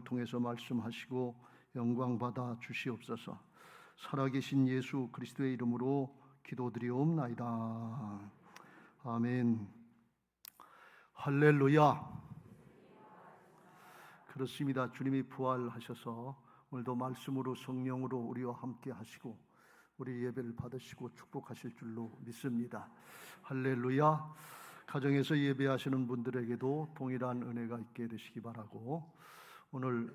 통해서 말씀하시고 영광 받아 주시옵소서. 살아계신 예수 그리스도의 이름으로 기도드리옵나이다. 아멘. 할렐루야. 그렇습니다. 주님이 부활하셔서 오늘도 말씀으로 성령으로 우리와 함께 하시고 우리 예배를 받으시고 축복하실 줄로 믿습니다. 할렐루야. 가정에서 예배하시는 분들에게도 동일한 은혜가 있게 되시기 바라고, 오늘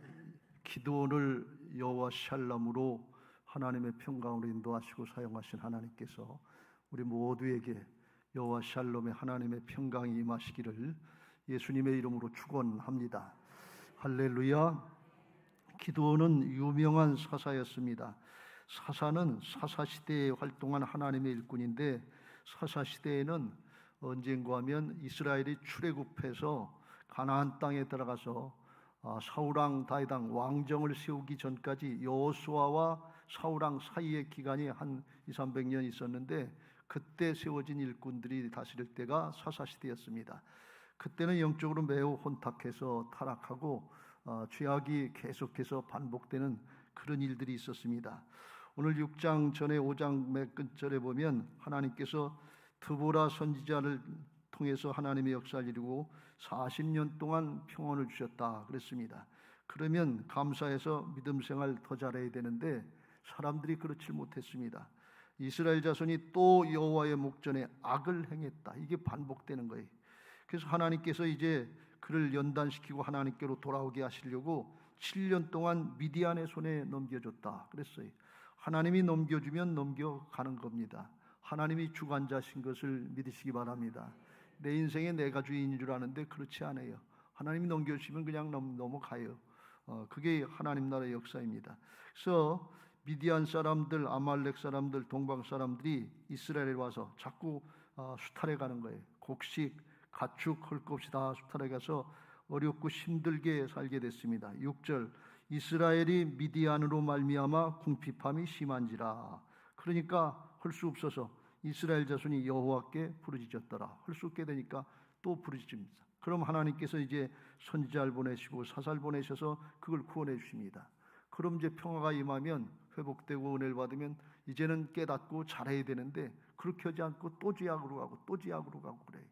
기도를 여호와 샬롬으로 하나님의 평강으로 인도하시고 사용하신 하나님께서 우리 모두에게 여호와 샬롬의 하나님의 평강이 임하시기를 예수님의 이름으로 축원합니다. 할렐루야. 기드온은 유명한 사사였습니다. 사사는 사사시대에 활동한 하나님의 일꾼인데, 사사시대에는 언젠가 하면 이스라엘이 출애굽해서 가나안 땅에 들어가서 사울왕 다윗왕 왕정을 세우기 전까지 여호수아와 사울왕 사이의 기간이 한 200~300년 있었는데, 그때 세워진 일꾼들이 다스릴 때가 사사시대였습니다. 그때는 영적으로 매우 혼탁해서 타락하고 죄악이 계속해서 반복되는 그런 일들이 있었습니다. 오늘 6장 전에 5장 맨 끝절에 보면 하나님께서 드보라 선지자를 통해서 하나님의 역사를 이루고 40년 동안 평온을 주셨다 그랬습니다. 그러면 감사해서 믿음 생활 더 잘해야 되는데 사람들이 그렇지 못했습니다. 이스라엘 자손이 또 여호와의 목전에 악을 행했다. 이게 반복되는 거예요. 그래서 하나님께서 이제 그를 연단시키고 하나님께로 돌아오게 하시려고 7년 동안 미디안의 손에 넘겨줬다 그랬어요. 하나님이 넘겨주면 넘겨가는 겁니다. 하나님이 주관자신 것을 믿으시기 바랍니다. 내 인생에 내가 주인인 줄 아는데 그렇지 않아요. 하나님이 넘겨주시면 그냥 넘어가요. 그게 하나님 나라의 역사입니다. 그래서 미디안 사람들, 아말렉 사람들, 동방 사람들이 이스라엘에 와서 자꾸 수탈해 가는 거예요. 곡식, 가축, 할 것 없이 다 수탈해 가서 어렵고 힘들게 살게 됐습니다. 6절, 이스라엘이 미디안으로 말미암아 궁핍함이 심한지라. 그러니까 할 수 없어서 이스라엘 자손이 여호와께 부르짖었더라. 할 수 없게 되니까 또 부르짖습니다. 그럼 하나님께서 이제 선지자를 보내시고 사사를 보내셔서 그걸 구원해 주십니다. 그럼 이제 평화가 임하면, 회복되고 은혜를 받으면 이제는 깨닫고 잘해야 되는데 그렇게 하지 않고 또 죄악으로 가고 또 죄악으로 가고 그래요.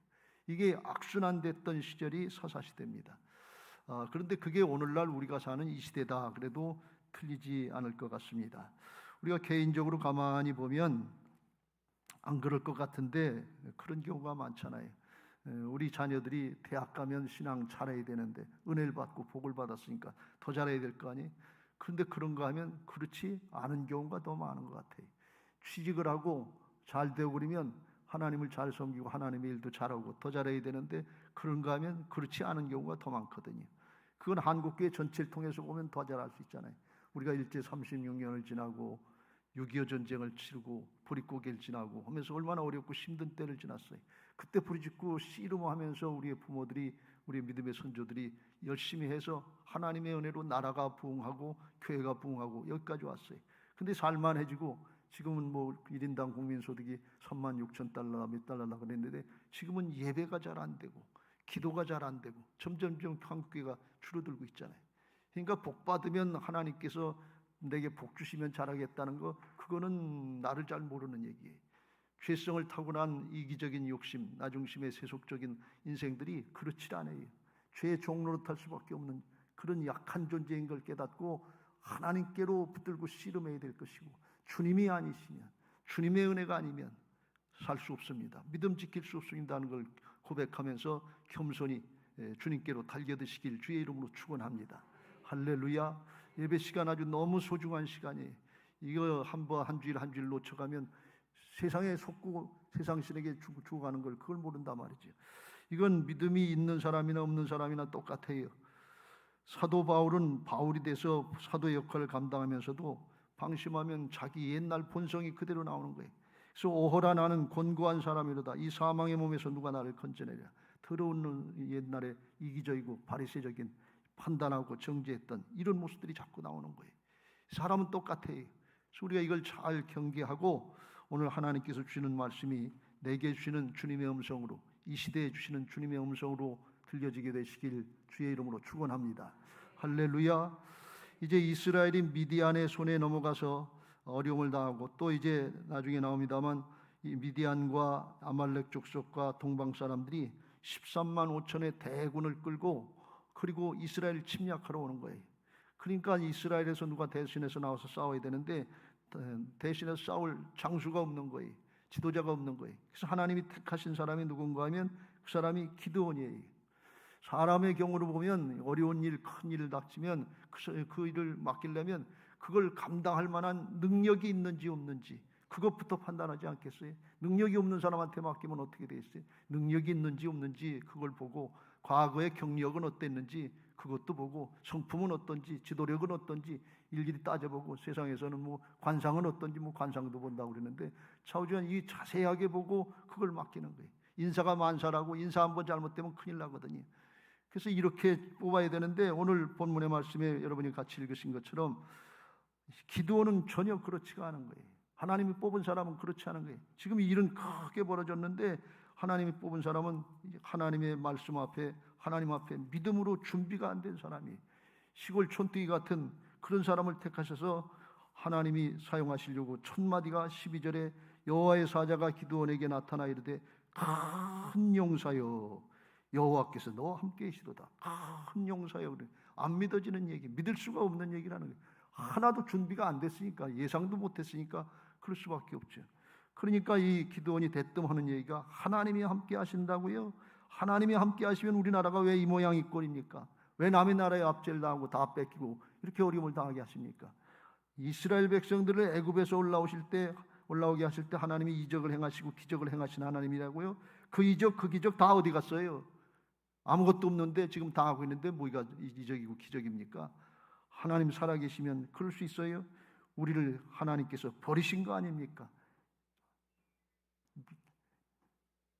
이게 악순환됐던 시절이 사사시대입니다. 그런데 그게 오늘날 우리가 사는 이 시대다 그래도 틀리지 않을 것 같습니다. 우리가 개인적으로 가만히 보면 안 그럴 것 같은데 그런 경우가 많잖아요. 우리 자녀들이 대학 가면 신앙 잘해야 되는데 은혜를 받고 복을 받았으니까 더 잘해야 될 거 아니에요. 그런데 그런 거 하면 그렇지 않은 경우가 더 많은 것 같아요. 취직을 하고 잘 되고 그러면 하나님을 잘 섬기고 하나님의 일도 잘하고 더 잘해야 되는데 그런가 하면 그렇지 않은 경우가 더 많거든요. 그건 한국교회 전체를 통해서 보면 더 잘할 수 있잖아요. 우리가 일제 36년을 지나고 6.25 전쟁을 치르고 보릿고개를 지나고 하면서 얼마나 어렵고 힘든 때를 지났어요. 그때 부르짖고 씨름하면서 우리의 부모들이, 우리의 믿음의 선조들이 열심히 해서 하나님의 은혜로 나라가 부흥하고 교회가 부흥하고 여기까지 왔어요. 근데 살만해지고 지금은 뭐 1인당 국민소득이 36,000달러 몇 달러라 그랬는데 지금은 예배가 잘 안 되고 기도가 잘 안 되고 점점점 한국교회가 줄어들고 있잖아요. 그러니까 복 받으면 하나님께서 내게 복 주시면 잘하겠다는 거, 그거는 나를 잘 모르는 얘기예요. 죄성을 타고난 이기적인 욕심, 나중심의 세속적인 인생들이 그렇지 않아요. 죄의 종로로 탈 수밖에 없는 그런 약한 존재인 걸 깨닫고 하나님께로 붙들고 씨름해야 될 것이고, 주님이 아니시면, 주님의 은혜가 아니면 살 수 없습니다. 믿음 지킬 수 없습니다는 걸 고백하면서 겸손히 주님께로 달려드시길 주의 이름으로 축원합니다. 할렐루야. 예배 시간 아주 너무 소중한 시간이에요. 이거 한 주일 한 주일 놓쳐가면 세상에 속고 세상 신에게 죽어가는 걸 그걸 모른단 말이죠. 이건 믿음이 있는 사람이나 없는 사람이나 똑같아요. 사도 바울은 바울이 돼서 사도의 역할을 감당하면서도 방심하면 자기 옛날 본성이 그대로 나오는 거예요. 그래서 오호라 나는 곤고한 사람이로다. 이 사망의 몸에서 누가 나를 건져내랴. 더러운 옛날에 이기적이고 바리새적인 판단하고 정죄했던 이런 모습들이 자꾸 나오는 거예요. 사람은 똑같아요. 그래서 우리가 이걸 잘 경계하고 오늘 하나님께서 주시는 말씀이 내게 주시는 주님의 음성으로, 이 시대에 주시는 주님의 음성으로 들려지게 되시길 주의 이름으로 축원합니다. 할렐루야. 이제 이스라엘이 미디안의 손에 넘어가서 어려움을 당하고, 또 이제 나중에 나옵니다만 이 미디안과 아말렉 족속과 동방 사람들이 13만 5천의 대군을 끌고 그리고 이스라엘 침략하러 오는 거예요. 그러니까 이스라엘에서 누가 대신해서 나와서 싸워야 되는데 대신해서 싸울 장수가 없는 거예요. 지도자가 없는 거예요. 그래서 하나님이 택하신 사람이 누군가 하면 그 사람이 기드온이에요. 사람의 경우로 보면 어려운 일, 큰 일을 닥치면 그 일을 맡기려면 그걸 감당할 만한 능력이 있는지 없는지 그것부터 판단하지 않겠어요? 능력이 없는 사람한테 맡기면 어떻게 되겠어요? 능력이 있는지 없는지 그걸 보고, 과거의 경력은 어땠는지 그것도 보고, 성품은 어떤지, 지도력은 어떤지 일일이 따져보고, 세상에서는 뭐 관상은 어떤지 뭐 관상도 본다고 그러는데 차후지는 이 자세하게 보고 그걸 맡기는 거예요. 인사가 만사라고, 인사 한번 잘못되면 큰일 나거든요. 그래서 이렇게 뽑아야 되는데, 오늘 본문의 말씀에 여러분이 같이 읽으신 것처럼 기드온은 전혀 그렇지가 않은 거예요. 하나님이 뽑은 사람은 그렇지 않은 거예요. 지금 이 일은 크게 벌어졌는데 하나님이 뽑은 사람은 하나님의 말씀 앞에, 하나님 앞에 믿음으로 준비가 안 된 사람이, 시골 촌뜨기 같은 그런 사람을 택하셔서 하나님이 사용하시려고, 첫 마디가 12절에 여호와의 사자가 기드온에게 나타나 이르되 큰 용사여 여호와께서 너와 함께 계시도다. 큰 용사여. 그래. 안 믿어지는 얘기, 믿을 수가 없는 얘기라는 거예요. 하나도 준비가 안 됐으니까, 예상도 못했으니까 그럴 수밖에 없죠. 그러니까 이 기드온이 대뜸하는 얘기가, 하나님이 함께 하신다고요? 하나님이 함께 하시면 우리나라가 왜 이 모양 이 꼴입니까? 왜 남의 나라에 압제를 당하고 다 뺏기고 이렇게 어려움을 당하게 하십니까? 이스라엘 백성들을 애굽에서 올라오게 하실 때 하나님이 이적을 행하시고 기적을 행하신 하나님이라고요? 그 이적 그 기적 다 어디 갔어요? 아무것도 없는데 지금 당하고 있는데 뭐가 이적이고 기적입니까? 하나님 살아계시면 그럴 수 있어요? 우리를 하나님께서 버리신 거 아닙니까?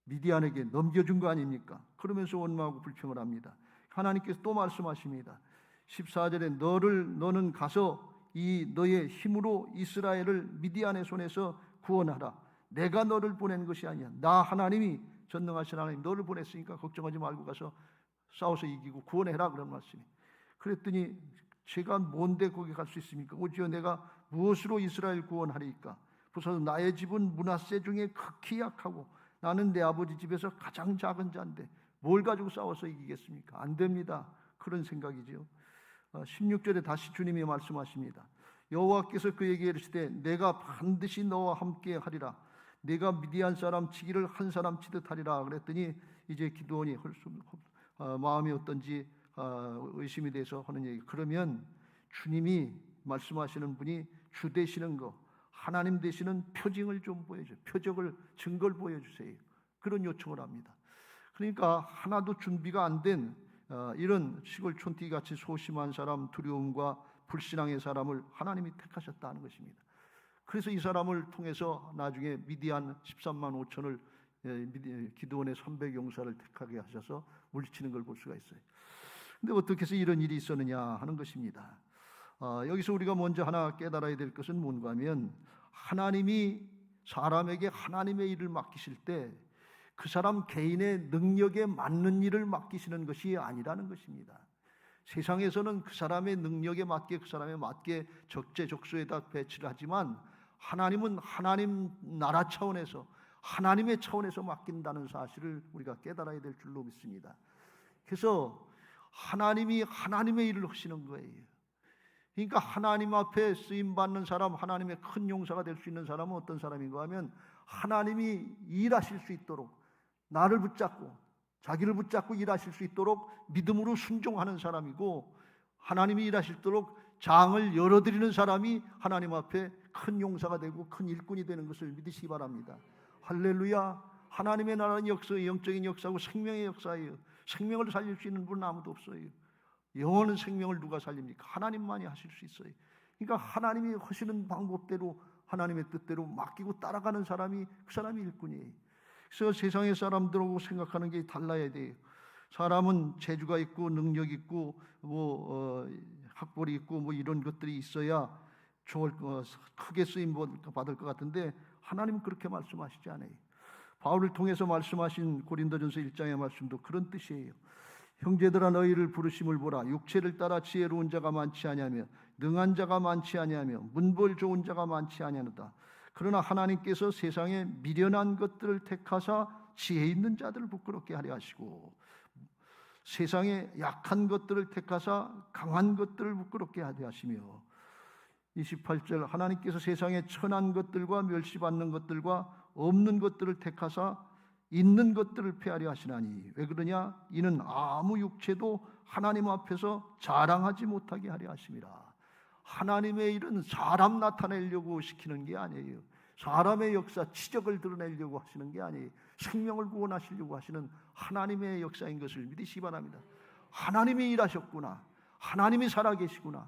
미디안에게 넘겨준 거 아닙니까? 그러면서 원망하고 불평을 합니다. 하나님께서 또 말씀하십니다. 14절에 너는 가서 이 너의 힘으로 이스라엘을 미디안의 손에서 구원하라. 내가 너를 보낸 것이 아니야. 나 하나님이, 전능하신 하나님 너를 보냈으니까 걱정하지 말고 가서 싸워서 이기고 구원해라, 그런 말씀이. 그랬더니 제가 뭔데 거기 갈 수 있습니까? 오지어 내가 무엇으로 이스라엘 구원하리까? 부서 나의 집은 므낫세 중에 극히 약하고 나는 내 아버지 집에서 가장 작은 자인데 뭘 가지고 싸워서 이기겠습니까? 안 됩니다. 그런 생각이죠. 16절에 다시 주님이 말씀하십니다. 여호와께서 그에게 이르시되 내가 반드시 너와 함께 하리라. 내가 미디안 사람 치기를 한 사람 치듯 하리라. 그랬더니 이제 기드온이 마음이 어떤지 의심이 돼서 하는 얘기. 그러면 주님이 말씀하시는 분이 주 되시는 거, 하나님 되시는 표징을 좀 보여줘요. 표적을, 증거를 보여주세요. 그런 요청을 합니다. 그러니까 하나도 준비가 안 된 이런 시골 촌띠 같이 소심한 사람, 두려움과 불신앙의 사람을 하나님이 택하셨다는 것입니다. 그래서 이 사람을 통해서 나중에 미디안 13만 5천을 기드온의 300용사를 택하게 하셔서 물리치는 걸 볼 수가 있어요. 근데 어떻게 해서 이런 일이 있었느냐 하는 것입니다. 여기서 우리가 먼저 하나 깨달아야 될 것은 뭔가 하면, 하나님이 사람에게 하나님의 일을 맡기실 때 그 사람 개인의 능력에 맞는 일을 맡기시는 것이 아니라는 것입니다. 세상에서는 그 사람의 능력에 맞게, 그 사람에 맞게 적재적소에다 배치를 하지만 하나님은 하나님 나라 차원에서, 하나님의 차원에서 맡긴다는 사실을 우리가 깨달아야 될 줄로 믿습니다. 그래서 하나님이 하나님의 일을 하시는 거예요. 그러니까 하나님 앞에 쓰임받는 사람, 하나님의 큰 용사가 될 수 있는 사람은 어떤 사람인가 하면, 하나님이 일하실 수 있도록, 나를 붙잡고 자기를 붙잡고 일하실 수 있도록 믿음으로 순종하는 사람이고, 하나님이 일하실도록 장을 열어드리는 사람이 하나님 앞에 큰 용사가 되고 큰 일꾼이 되는 것을 믿으시기 바랍니다. 할렐루야. 하나님의 나라는 영적인 역사고 생명의 역사예요. 생명을 살릴 수 있는 분은 아무도 없어요. 영원한 생명을 누가 살립니까? 하나님만이 하실 수 있어요. 그러니까 하나님이 하시는 방법대로, 하나님의 뜻대로 맡기고 따라가는 사람이, 그 사람이 일꾼이에요. 그래서 세상의 사람들하고 생각하는 게 달라야 돼요. 사람은 재주가 있고 능력 있고 학벌이 있고 이런 것들이 있어야 크게 쓰임 받을 것 같은데, 하나님은 그렇게 말씀하시지 않아요. 바울을 통해서 말씀하신 고린도전서 1장의 말씀도 그런 뜻이에요. 형제들아 너희를 부르심을 보라. 육체를 따라 지혜로운 자가 많지 아니하며 능한 자가 많지 아니하며 문벌 좋은 자가 많지 아니하노다. 그러나 하나님께서 세상에 미련한 것들을 택하사 지혜 있는 자들을 부끄럽게 하려 하시고 세상에 약한 것들을 택하사 강한 것들을 부끄럽게 하려 하시며 28절 하나님께서 세상에 천한 것들과 멸시받는 것들과 없는 것들을 택하사 있는 것들을 폐하려 하시나니 왜 그러냐? 이는 아무 육체도 하나님 앞에서 자랑하지 못하게 하려 하심이라. 하나님의 일은 사람 나타내려고 시키는 게 아니에요. 사람의 역사, 치적을 드러내려고 하시는 게 아니에요. 생명을 구원하시려고 하시는 하나님의 역사인 것을 믿으시기 바랍니다. 하나님이 일하셨구나. 하나님이 살아계시구나.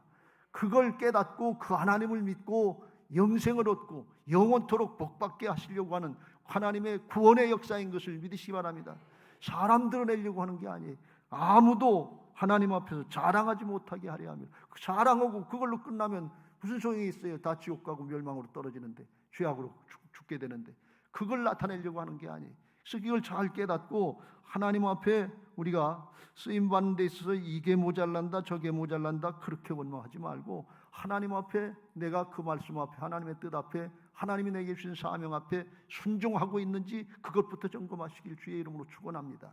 그걸 깨닫고 그 하나님을 믿고 영생을 얻고 영원토록 복받게 하시려고 하는 하나님의 구원의 역사인 것을 믿으시기 바랍니다. 사람 드러내려고 하는 게 아니에요. 아무도 하나님 앞에서 자랑하지 못하게 하려 하며 자랑하고 그걸로 끝나면 무슨 소용이 있어요? 다 지옥 가고 멸망으로 떨어지는데 죄악으로 죽게 되는데 그걸 나타내려고 하는 게 아니에요. 그래서 이걸 잘 깨닫고 하나님 앞에 우리가 쓰임받는 데 있어서 이게 모자란다 저게 모자란다 그렇게 원망하지 말고 하나님 앞에 내가 그 말씀 앞에 하나님의 뜻 앞에 하나님이 내게 주신 사명 앞에 순종하고 있는지 그것부터 점검하시길 주의 이름으로 축원합니다.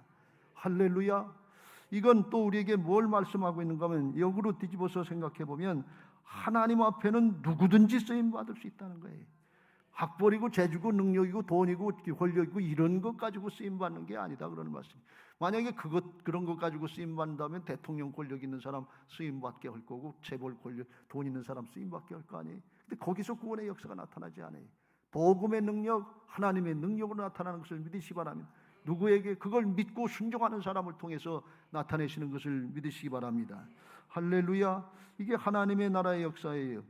할렐루야. 이건 또 우리에게 뭘 말씀하고 있는가 하면 역으로 뒤집어서 생각해 보면 하나님 앞에는 누구든지 쓰임받을 수 있다는 거예요. 학벌이고 재주고 능력이고 돈이고 권력이고 이런 것 가지고 쓰임받는 게 아니다 그러는 말씀. 만약에 그런 것 가지고 쓰임받는다면 대통령 권력 있는 사람 쓰임받게 할 거고 재벌 권력 돈 있는 사람 쓰임받게 할 거 아니에요. 근데 거기서 구원의 역사가 나타나지 않아요. 복음의 능력 하나님의 능력으로 나타나는 것을 믿으시기 바랍니다. 누구에게 그걸 믿고 순종하는 사람을 통해서 나타내시는 것을 믿으시기 바랍니다. 할렐루야. 이게 하나님의 나라의 역사예요.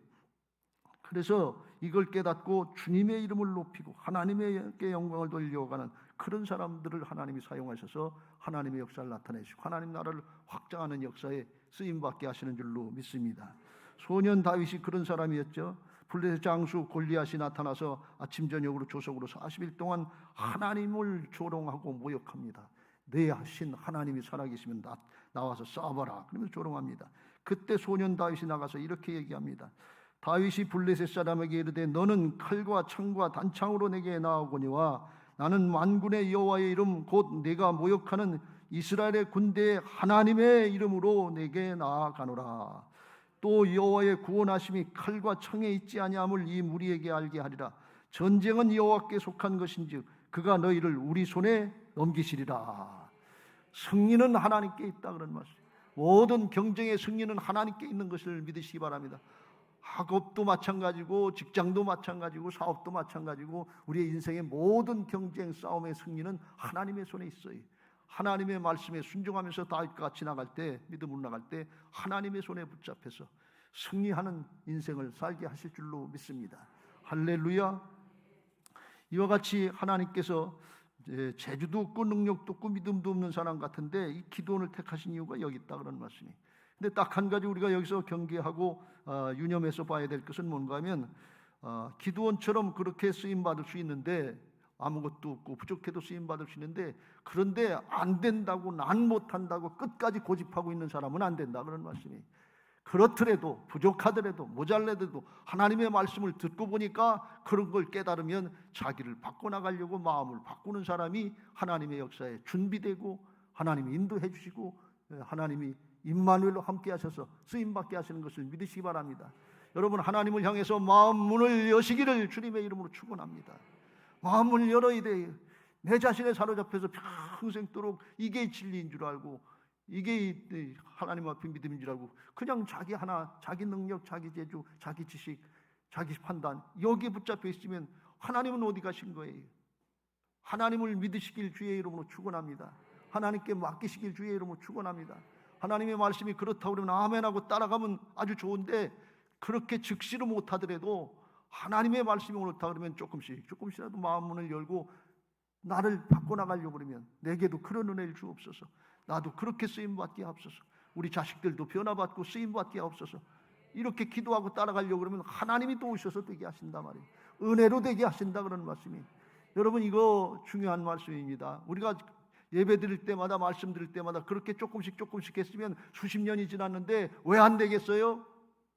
그래서 이걸 깨닫고 주님의 이름을 높이고 하나님에게 영광을 돌려가는 그런 사람들을 하나님이 사용하셔서 하나님의 역사를 나타내시고 하나님 나라를 확장하는 역사에 쓰임받게 하시는 줄로 믿습니다. 소년 다윗이 그런 사람이었죠. 블레셋 장수 골리앗이 나타나서 아침 저녁으로 조석으로 40일 동안 하나님을 조롱하고 모욕합니다. 내 하신 하나님이 살아계시면 나와서 싸워라 그러면서 조롱합니다. 그때 소년 다윗이 나가서 이렇게 얘기합니다. 다윗이 블레셋 사람에게 이르되 너는 칼과 창과 단창으로 내게 나아오거니와 나는 만군의 여호와의 이름 곧 내가 모욕하는 이스라엘의 군대의 하나님의 이름으로 내게 나아가노라. 또 여호와의 구원하심이 칼과 창에 있지 아니함을 이 무리에게 알게 하리라. 전쟁은 여호와께 속한 것인즉 그가 너희를 우리 손에 넘기시리라. 승리는 하나님께 있다 그런 말씀. 모든 경쟁의 승리는 하나님께 있는 것을 믿으시기 바랍니다. 학업도 마찬가지고 직장도 마찬가지고 사업도 마찬가지고 우리의 인생의 모든 경쟁 싸움의 승리는 하나님의 손에 있어요. 하나님의 말씀에 순종하면서 다윗과 같이 나갈 때 믿음으로 나갈 때 하나님의 손에 붙잡혀서 승리하는 인생을 살게 하실 줄로 믿습니다. 할렐루야. 이와 같이 하나님께서 재주도 없고 능력도 없고 믿음도 없는 사람 같은데 이 기도원을 택하신 이유가 여기 있다 그런 말씀이. 근데 딱 한 가지 우리가 여기서 경계하고 유념해서 봐야 될 것은 뭔가 하면 기드온처럼 그렇게 쓰임받을 수 있는데 아무것도 없고 부족해도 쓰임받을 수 있는데 그런데 안 된다고 난 못한다고 끝까지 고집하고 있는 사람은 안 된다 그런 말씀이. 그렇더라도 부족하더라도 모자라도 하나님의 말씀을 듣고 보니까 그런 걸 깨달으면 자기를 바꿔나가려고 마음을 바꾸는 사람이 하나님의 역사에 준비되고 하나님이 인도해 주시고 하나님이 임마누엘로 함께 하셔서 쓰임받게 하시는 것을 믿으시기 바랍니다. 여러분 하나님을 향해서 마음 문을 여시기를 주님의 이름으로 축원합니다. 마음 문을 열어야 돼요. 내 자신에 사로잡혀서 평생도록 이게 진리인 줄 알고 이게 하나님 앞에 믿음인 줄 알고 그냥 자기 하나, 자기 능력, 자기 재주, 자기 지식, 자기 판단 여기에 붙잡혀 있으면 하나님은 어디 가신 거예요? 하나님을 믿으시길 주의 이름으로 축원합니다. 하나님께 맡기시길 주의 이름으로 축원합니다. 하나님의 말씀이 그렇다고 그러면 아멘하고 따라가면 아주 좋은데 그렇게 즉시로 못하더라도 하나님의 말씀이 옳다 그러면 조금씩이라도 마음 문을 열고 나를 바꿔나가려고 그러면 내게도 그런 은혜를 주옵소서. 나도 그렇게 쓰임받게 하옵소서. 우리 자식들도 변화받고 쓰임받게 하옵소서. 이렇게 기도하고 따라가려고 그러면 하나님이 또 오셔서 되게 하신단 말이에요. 은혜로 되게 하신다 그런 말씀이. 여러분 이거 중요한 말씀입니다. 우리가 예배 드릴 때마다 말씀 드릴 때마다 그렇게 조금씩 했으면 수십 년이 지났는데 왜 안 되겠어요?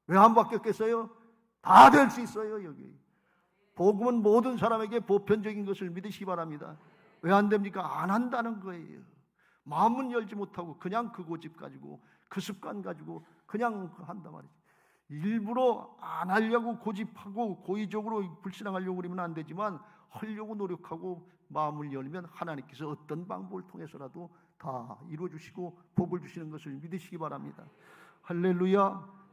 왜 안 바뀌었겠어요? 다 될 수 있어요. 여기 복음은 모든 사람에게 보편적인 것을 믿으시기 바랍니다. 왜 안 됩니까? 안 한다는 거예요. 마음은 열지 못하고 그냥 그 고집 가지고 그 습관 가지고 그냥 한단 말이죠. 일부러 안 하려고 고집하고 고의적으로 불신앙하려고 그러면 안 되지만 하려고 노력하고 마음을 열면 하나님께서 어떤 방법을 통해서라도 다 이루어주시고 복을 주시는 것을 믿으시기 바랍니다. 할렐루야.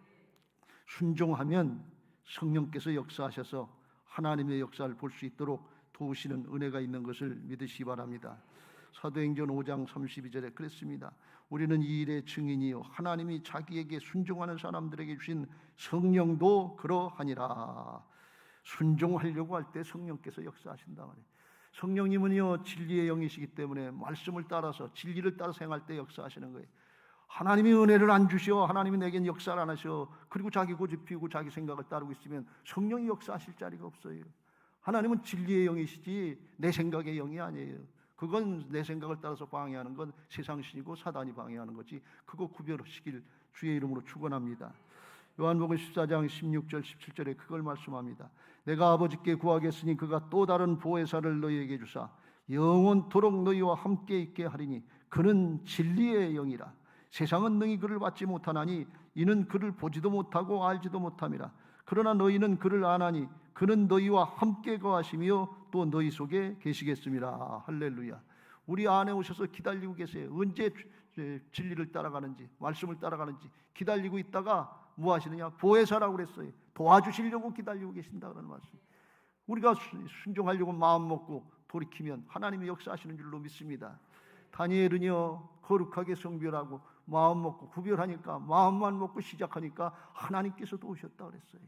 순종하면 성령께서 역사하셔서 하나님의 역사를 볼 수 있도록 도우시는 은혜가 있는 것을 믿으시기 바랍니다. 사도행전 5장 32절에 그랬습니다. 우리는 이 일의 증인이요 하나님이 자기에게 순종하는 사람들에게 주신 성령도 그러하니라. 순종하려고 할 때 성령께서 역사하신다 말이에요. 성령님은요 진리의 영이시기 때문에 말씀을 따라서 진리를 따라 행할 때 역사하시는 거예요. 하나님이 은혜를 안 주셔, 하나님이 내겐 역사를 안 하셔, 그리고 자기 고집 피우고 자기 생각을 따르고 있으면 성령이 역사하실 자리가 없어요. 하나님은 진리의 영이시지 내 생각의 영이 아니에요. 그건 내 생각을 따라서 방해하는 건 세상신이고 사단이 방해하는 거지. 그거 구별하시길 주의 이름으로 축원합니다. 요한복음 14장 16절 17절에 그걸 말씀합니다. 내가 아버지께 구하겠으니 그가 또 다른 보혜사를 너희에게 주사 영원토록 너희와 함께 있게 하리니 그는 진리의 영이라. 세상은 능히 그를 받지 못하나니 이는 그를 보지도 못하고 알지도 못함이라. 그러나 너희는 그를 아나니 그는 너희와 함께 거하시며 또 너희 속에 계시겠습니다. 할렐루야. 우리 안에 오셔서 기다리고 계세요. 언제 진리를 따라가는지 말씀을 따라가는지 기다리고 있다가 뭐 하시느냐? 보혜사라고 그랬어요. 도와주시려고 기다리고 계신다는 말씀. 우리가 순종하려고 마음 먹고 돌이키면 하나님이 역사하시는 줄로 믿습니다. 다니엘은요 거룩하게 성별하고 마음 먹고 구별하니까 마음만 먹고 시작하니까 하나님께서도 오셨다 그랬어요.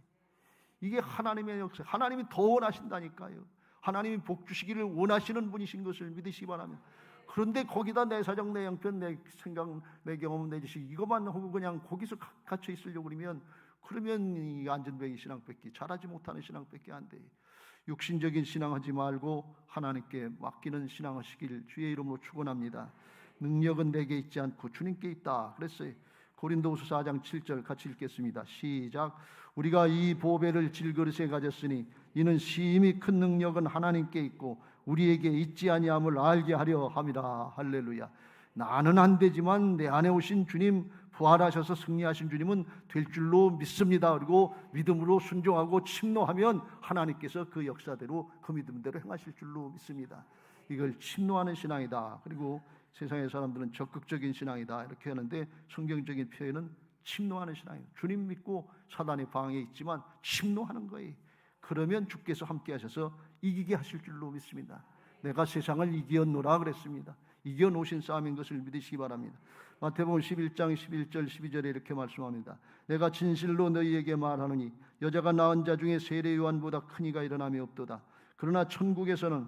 이게 하나님의 역사. 하나님이 더 원하신다니까요. 하나님이 복 주시기를 원하시는 분이신 것을 믿으시기 바랍니다. 그런데 거기다 내 사정, 내 형편, 내 생각, 내 경험, 내 지식 이것만 하고 그냥 거기서 갇혀 있으려고 그러면 이 안전뱅이 신앙밖에 잘하지 못하는 신앙밖에 안 돼요. 육신적인 신앙하지 말고 하나님께 맡기는 신앙하시길 주의 이름으로 축원합니다. 능력은 내게 있지 않고 주님께 있다 그랬어요. 고린도후서 4장 7절 같이 읽겠습니다. 시작. 우리가 이 보배를 질그릇에 가졌으니 이는 심히 큰 능력은 하나님께 있고 우리에게 있지 아니함을 알게 하려 함이라. 할렐루야. 나는 안 되지만 내 안에 오신 주님, 부활하셔서 승리하신 주님은 될 줄로 믿습니다. 그리고 믿음으로 순종하고 침노하면 하나님께서 그 역사대로 그 믿음대로 행하실 줄로 믿습니다. 이걸 침노하는 신앙이다. 그리고 세상의 사람들은 적극적인 신앙이다 이렇게 하는데 성경적인 표현은 침노하는 신앙이에요. 주님 믿고 사단의 방해에 있지만 침노하는 거예요. 그러면 주께서 함께 하셔서 이기게 하실 줄로 믿습니다. 내가 세상을 이기었노라 그랬습니다. 이겨놓으신 싸움인 것을 믿으시기 바랍니다. 마태복음 11장 11절 12절에 이렇게 말씀합니다. 내가 진실로 너희에게 말하노니 여자가 낳은 자 중에 세례 요한보다 큰 이가 일어남이 없도다. 그러나 천국에서는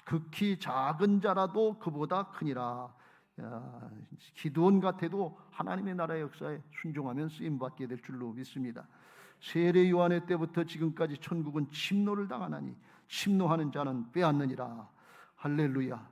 극히 작은 자라도 그보다 크니라. 기드온 같아도 하나님의 나라의 역사에 순종하면 쓰임받게 될 줄로 믿습니다. 세례 요한의 때부터 지금까지 천국은 침노를 당하나니 침노하는 자는 빼앗느니라. 할렐루야.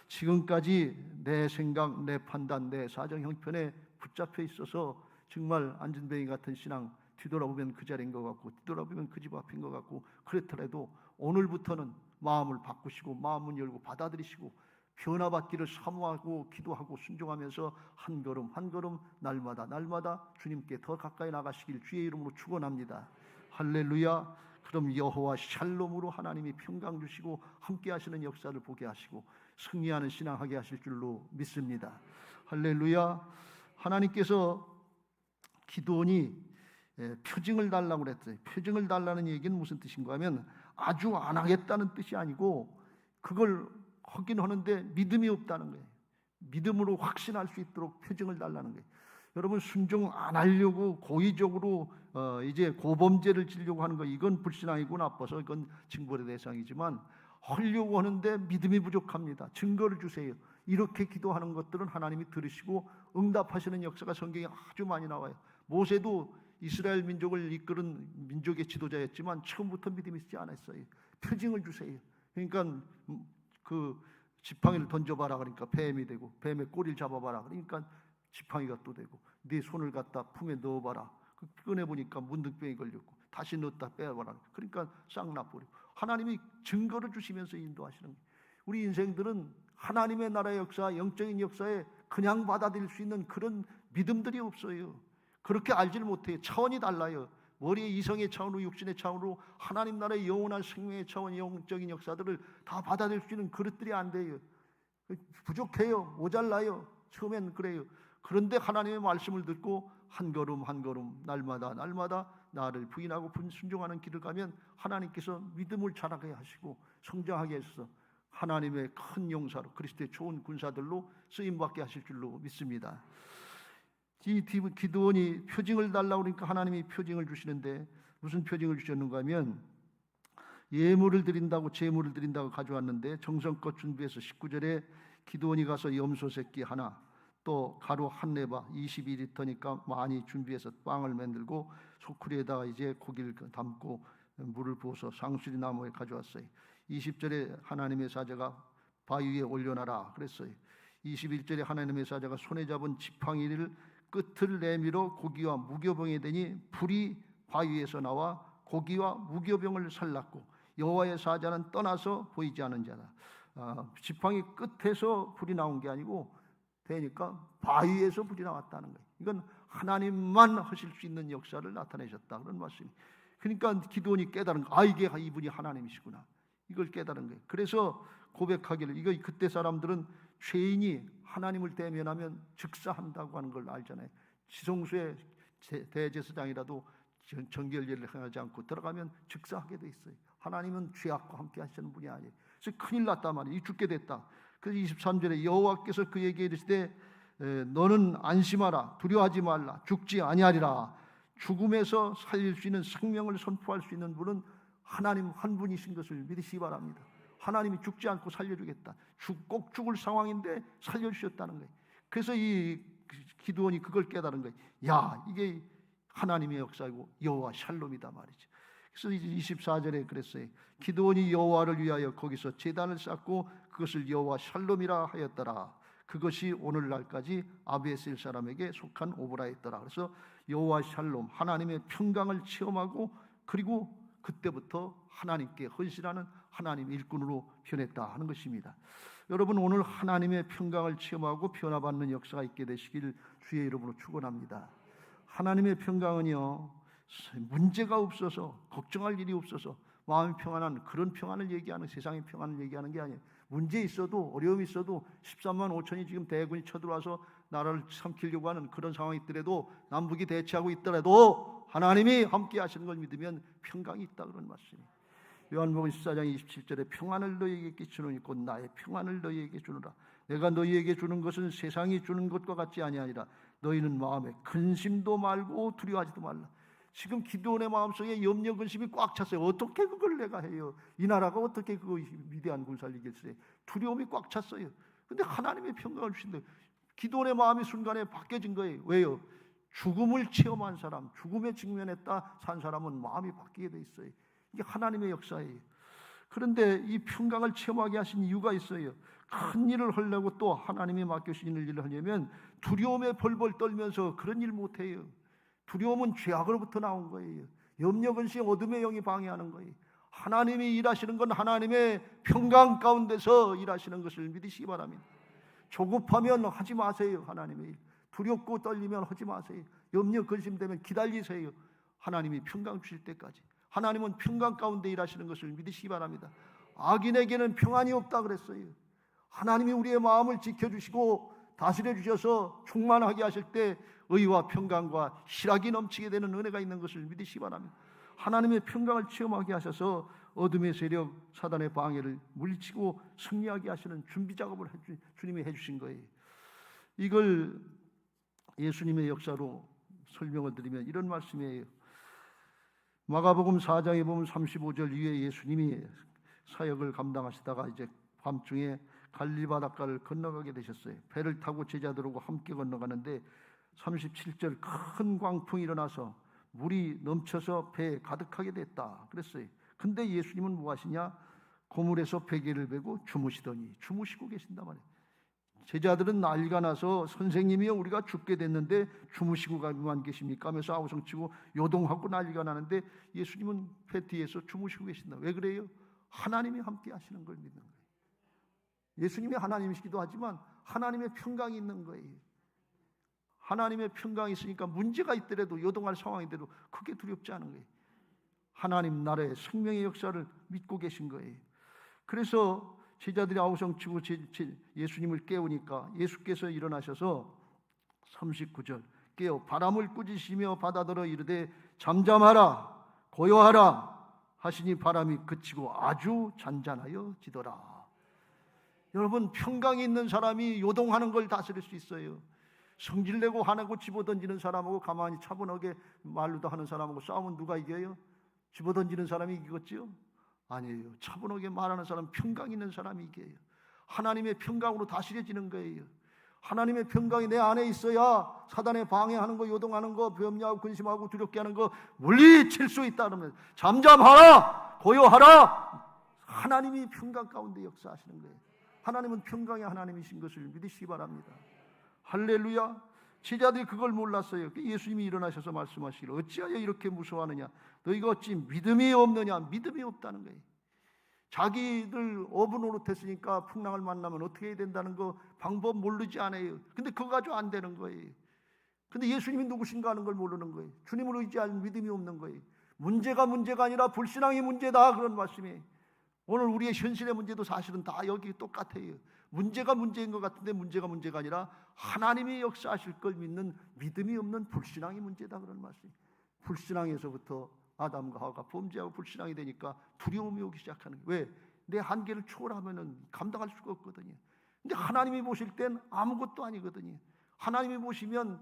지금까지 내 생각, 내 판단, 내 사정 형편에 붙잡혀 있어서 정말 안전뱅이 같은 신앙, 뒤돌아보면 그 자리인 것 같고 뒤돌아보면 그 집 앞인 것 같고 그렇더라도 오늘부터는 마음을 바꾸시고 마음을 열고 받아들이시고 변화받기를 사모하고 기도하고 순종하면서 한 걸음 한 걸음 날마다 주님께 더 가까이 나가시길 주의 이름으로 축원합니다. 할렐루야. 그럼 여호와 샬롬으로 하나님이 평강 주시고 함께 하시는 역사를 보게 하시고 승리하는 신앙하게 하실 줄로 믿습니다. 할렐루야. 하나님께서 기드온이 표징을 달라고 그랬어요. 표징을 달라는 얘기는 무슨 뜻인가 하면 아주 안 하겠다는 뜻이 아니고 그걸 하긴 하는데 믿음이 없다는 거예요. 믿음으로 확신할 수 있도록 표징을 달라는 거예요. 여러분 순종 안 하려고 고의적으로 이제 고범죄를 지려고 하는 거 이건 불신앙이고 나빠서 이건 징벌의 대상이지만 하려고 하는데 믿음이 부족합니다. 증거를 주세요. 이렇게 기도하는 것들은 하나님이 들으시고 응답하시는 역사가 성경에 아주 많이 나와요. 모세도 이스라엘 민족을 이끄는 민족의 지도자였지만 처음부터 믿음이 있지 않았어요. 표징을 주세요. 그러니까 그 지팡이를 던져봐라 그러니까 뱀이 되고, 뱀의 꼬리를 잡아봐라 그러니까 지팡이가 또 되고, 네 손을 갖다 품에 넣어봐라, 꺼내보니까 문득병이 걸렸고, 다시 넣었다 빼봐라 그러니까 싹 나버리고. 하나님이 증거를 주시면서 인도하시는 거예요. 우리 인생들은 하나님의 나라의 역사, 영적인 역사에 그냥 받아들일 수 있는 그런 믿음들이 없어요. 그렇게 알지를 못해요. 차원이 달라요. 머리의 이성의 차원으로, 육신의 차원으로 하나님 나라의 영원한 생명의 차원, 영적인 역사들을 다 받아들일 수 있는 그릇들이 안 돼요. 부족해요. 모자라요. 처음엔 그래요. 그런데 하나님의 말씀을 듣고 한 걸음 한 걸음 날마다 나를 부인하고 순종하는 길을 가면 하나님께서 믿음을 자라게 하시고 성장하게 해서 하나님의 큰 용사로, 그리스도의 좋은 군사들로 쓰임받게 하실 줄로 믿습니다. 이 기드온이 표징을 달라고 그러니까 하나님이 표징을 주시는데, 무슨 표징을 주셨는가 하면 예물을 드린다고, 제물을 드린다고 가져왔는데, 정성껏 준비해서 19절에 기드온이 가서 염소 새끼 하나, 또 가루 한 네바 22리터니까 많이 준비해서 빵을 만들고 소쿠리에다가 이제 고기를 담고 물을 부어서 상수리 나무에 가져왔어요. 20절에 하나님의 사자가 바위 위에 올려놔라 그랬어요. 21절에 하나님의 사자가 손에 잡은 지팡이를 끝을 내밀어 고기와 무교병에 대니 불이 바위에서 나와 고기와 무교병을 살랐고 여호와의 사자는 떠나서 보이지 않은 자다. 지팡이 끝에서 불이 나온 게 아니고 되니까 바위에서 불이 나왔다는 거예요. 이건 하나님만 하실 수 있는 역사를 나타내셨다 그런 말씀이에요. 그러니까 기드온이 깨달은 거, 이게 이분이 하나님이시구나, 이걸 깨달은 거예요. 그래서 고백하기를, 이거 그때 사람들은 죄인이 하나님을 대면하면 즉사한다고 하는 걸 알잖아요. 지성소의 대제사장이라도 정결례를 행하지 않고 들어가면 즉사하게 돼 있어요. 하나님은 죄악과 함께 하시는 분이 아니에요. 그래서 큰일 났단 말이에요. 죽게 됐다. 그래서 23절에 여호와께서 그에게 이르시되 너는 안심하라, 두려워하지 말라, 죽지 아니하리라. 죽음에서 살릴 수 있는 생명을 선포할 수 있는 분은 하나님 한 분이신 것을 믿으시기 바랍니다. 하나님이 죽지 않고 살려주겠다. 꼭 죽을 상황인데 살려주셨다는 거예요. 그래서 이 기드온이 그걸 깨달은 거예요. 야, 이게 하나님의 역사이고 여호와 샬롬이다 말이죠. 그래서 24절에 그랬어요. 기드온이 여호와를 위하여 거기서 제단을 쌓고 그것을 여호와 샬롬이라 하였더라. 그것이 오늘날까지 아비에셀 사람에게 속한 오브라였더라. 그래서 여호와 샬롬, 하나님의 평강을 체험하고, 그리고 그때부터 하나님께 헌신하는 하나님의 일꾼으로 변했다 하는 것입니다. 여러분, 오늘 하나님의 평강을 체험하고 변화받는 역사가 있게 되시길 주의 이름으로 축원합니다. 하나님의 평강은요, 문제가 없어서, 걱정할 일이 없어서 마음이 평안한 그런 평안을 얘기하는, 세상의 평안을 얘기하는 게 아니에요. 문제 있어도, 어려움이 있어도, 13만 5천이 지금 대군이 쳐들어와서 나라를 삼키려고 하는 그런 상황이 있더라도, 남북이 대치하고 있더라도 하나님이 함께 하시는 걸 믿으면 평강이 있다 그런 말씀이에요. 요한복음 14장 27절에 평안을 너희에게 끼치노니 곧 나의 평안을 너희에게 주노라. 내가 너희에게 주는 것은 세상이 주는 것과 같지 아니하니라. 너희는 마음에 근심도 말고 두려워하지도 말라. 지금 기드온의 마음속에 염려 근심이 꽉 찼어요. 어떻게 그걸 내가 해요? 이 나라가 어떻게 그 위대한 군사를 이길지. 두려움이 꽉 찼어요. 근데 하나님의 평강을 주신다. 기드온의 마음이 순간에 바뀌어진 거예요. 왜요? 죽음을 체험한 사람, 죽음에 직면했다 산 사람은 마음이 바뀌게 돼 있어요. 이게 하나님의 역사예요. 그런데 이 평강을 체험하게 하신 이유가 있어요. 큰 일을 하려고, 또 하나님이 맡겨주신 일을 하려면 두려움에 벌벌 떨면서 그런 일 못해요. 두려움은 죄악으로부터 나온 거예요. 염려 근심 어둠의 영이 방해하는 거예요. 하나님이 일하시는 건 하나님의 평강 가운데서 일하시는 것을 믿으시기 바랍니다. 조급하면 하지 마세요. 하나님의 일. 두렵고 떨리면 하지 마세요. 염려 근심되면 기다리세요. 하나님이 평강 주실 때까지. 하나님은 평강 가운데 일하시는 것을 믿으시기 바랍니다. 악인에게는 평안이 없다 그랬어요. 하나님이 우리의 마음을 지켜주시고 다스려 주셔서 충만하게 하실 때 의와 평강과 희락이 넘치게 되는 은혜가 있는 것을 믿으시기 바랍니다. 하나님의 평강을 체험하게 하셔서 어둠의 세력, 사단의 방해를 물리치고 승리하게 하시는 준비 작업을 주님이 해주신 거예요. 이걸 예수님의 역사로 설명을 드리면 이런 말씀이에요. 마가복음 4장에 보면 35절 이후에 예수님이 사역을 감당하시다가 이제 밤중에 갈릴리 바닷가를 건너가게 되셨어요. 배를 타고 제자들하고 함께 건너가는데 37절 큰 광풍이 일어나서 물이 넘쳐서 배에 가득하게 됐다 그랬어요. 근데 예수님은 뭐 하시냐? 고물에서 베개를 베고 주무시더니, 주무시고 계신단 말이에요. 제자들은 난리가 나서 선생님이요, 우리가 죽게 됐는데 주무시고만 계십니까 하면서 아우성치고 요동하고 난리가 나는데 예수님은 배 뒤에서 주무시고 계신다. 왜 그래요? 하나님이 함께 하시는 걸 믿는 거예요. 예수님이 하나님이시기도 하지만 하나님의 평강이 있는 거예요. 하나님의 평강이 있으니까 문제가 있더라도, 요동할 상황인데도 그게 두렵지 않은 거예요. 하나님 나라의 생명의 역사를 믿고 계신 거예요. 그래서 제자들이 아우성치고 예수님을 깨우니까 예수께서 일어나셔서 39절 깨어 바람을 꾸짖으시며 바다더러 이르되 잠잠하라 고요하라 하시니 바람이 그치고 아주 잔잔하여 지더라. 여러분, 평강이 있는 사람이 요동하는 걸 다스릴 수 있어요. 성질내고 화내고 집어던지는 사람하고 가만히 차분하게 말로도 하는 사람하고 싸우면 누가 이겨요? 집어던지는 사람이 이기겠지요? 아니에요. 차분하게 말하는 사람, 평강 있는 사람이 이겨요. 하나님의 평강으로 다스려지는 거예요. 하나님의 평강이 내 안에 있어야 사단의 방해하는 거, 요동하는 거, 변명하고 근심하고 두렵게 하는 거 물리칠 수 있다. 그러면 잠잠하라, 고요하라. 하나님이 평강 가운데 역사하시는 거예요. 하나님은 평강의 하나님이신 것을 믿으시기 바랍니다. 할렐루야. 제자들이 그걸 몰랐어요. 예수님이 일어나셔서 말씀하시기를 어찌하여 이렇게 무서워하느냐, 너희가 어찌 믿음이 없느냐. 믿음이 없다는 거예요. 자기들 어부노릇했으니까 풍랑을 만나면 어떻게 해야 된다는 거 방법 모르지 않아요. 근데 그거 가지고 안 되는 거예요. 근데 예수님이 누구신가 하는 걸 모르는 거예요. 주님을 의지하는 믿음이 없는 거예요. 문제가 아니라 불신앙이 문제다, 그런 말씀이에요. 오늘 우리의 현실의 문제도 사실은 다 여기 똑같아요. 문제가 문제인 것 같은데 문제가 아니라 하나님이 역사하실 걸 믿는 믿음이 없는 불신앙이 문제다, 그런 말씀이에요. 불신앙에서부터 아담과 하와가 범죄하고 불신앙이 되니까 두려움이 오기 시작하는 거예요. 왜? 내 한계를 초월하면은 감당할 수가 없거든요. 근데 하나님이 보실 땐 아무것도 아니거든요. 하나님이 보시면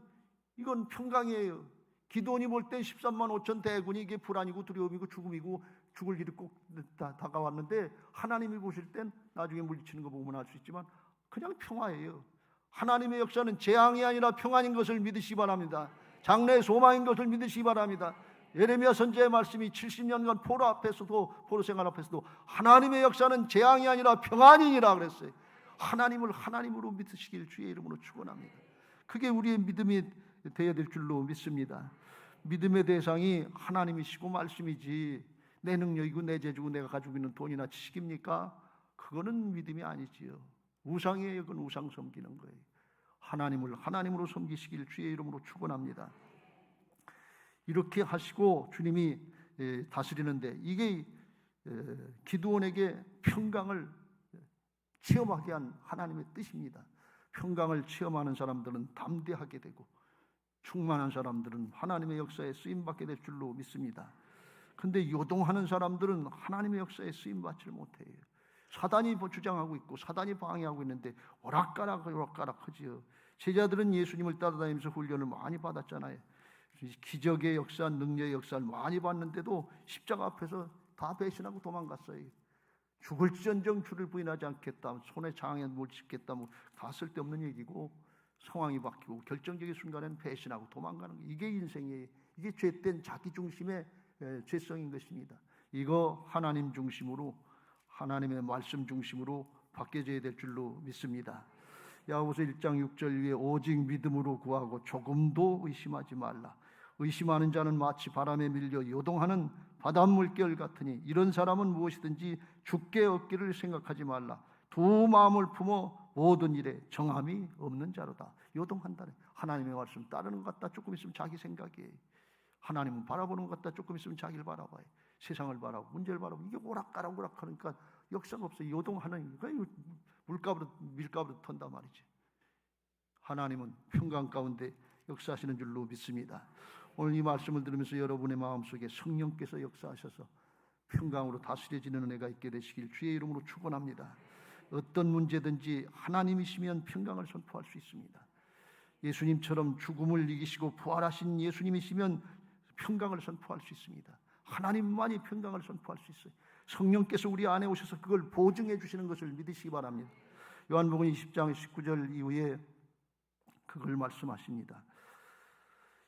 이건 평강이에요. 기드온이 볼 땐 13만 5천 대군이 이게 불안이고 두려움이고 죽음이고 죽을 길이 꼭 다가왔는데, 하나님이 보실 땐 나중에 물리치는 거 보면 알 수 있지만 그냥 평화예요. 하나님의 역사는 재앙이 아니라 평안인 것을 믿으시기 바랍니다. 장래의 소망인 것을 믿으시기 바랍니다. 예레미야 선지자의 말씀이 70년간 포로 생활 앞에서도 하나님의 역사는 재앙이 아니라 평안이니라 그랬어요. 하나님을 하나님으로 믿으시길 주의 이름으로 축원합니다. 그게 우리의 믿음이 되어야 될 줄로 믿습니다. 믿음의 대상이 하나님이시고 말씀이지 내 능력이고 내 재주고 내가 가지고 있는 돈이나 지식입니까? 그거는 믿음이 아니지요. 우상이에요. 그건 우상 섬기는 거예요. 하나님을 하나님으로 섬기시길 주의 이름으로 축원합니다. 이렇게 하시고 주님이 다스리는데, 이게 기드온에게 평강을 체험하게 한 하나님의 뜻입니다. 평강을 체험하는 사람들은 담대하게 되고 충만한 사람들은 하나님의 역사에 쓰임받게 될 줄로 믿습니다. 근데 요동하는 사람들은 하나님의 역사에 쓰임받지를 못해요. 사단이 주장하고 있고 사단이 방해하고 있는데 오락가락 하지요. 제자들은 예수님을 따라다니면서 훈련을 많이 받았잖아요. 기적의 역사, 능력의 역사를 많이 봤는데도 십자가 앞에서 다 배신하고 도망갔어요. 죽을지언정 주를 부인하지 않겠다, 손에 장에 뭘 짚겠다, 다 쓸데없는 얘기고, 상황이 바뀌고 결정적인 순간에는 배신하고 도망가는 거, 이게 인생이에요. 이게 죄된 자기 중심의 죄성인 것입니다. 이거 하나님 중심으로, 하나님의 말씀 중심으로 바뀌어져야 될 줄로 믿습니다. 야고보서 1장 6절 위에 오직 믿음으로 구하고 조금도 의심하지 말라. 의심하는 자는 마치 바람에 밀려 요동하는 바닷물결 같으니 이런 사람은 무엇이든지 죽게 얻기를 생각하지 말라. 두 마음을 품어 모든 일에 정함이 없는 자로다. 요동한다네. 하나님의 말씀 따르는 것 같다 조금 있으면 자기 생각이에요. 하나님은 바라보는 것 같다 조금 있으면 자기를 바라봐요. 세상을 바라보고 문제를 바라보고, 이게 오락가락 하니까 역사가 없어요. 요동하는 밀가루로 턴단 말이지. 하나님은 평강 가운데 역사하시는 줄로 믿습니다. 오늘 이 말씀을 들으면서 여러분의 마음속에 성령께서 역사하셔서 평강으로 다스려지는 은혜가 있게 되시길 주의 이름으로 축원합니다. 어떤 문제든지 하나님이시면 평강을 선포할 수 있습니다. 예수님처럼 죽음을 이기시고 부활하신 예수님이시면 평강을 선포할 수 있습니다. 하나님만이 평강을 선포할 수 있어요. 성령께서 우리 안에 오셔서 그걸 보증해 주시는 것을 믿으시기 바랍니다. 요한복음 20장 19절 이후에 그걸 말씀하십니다.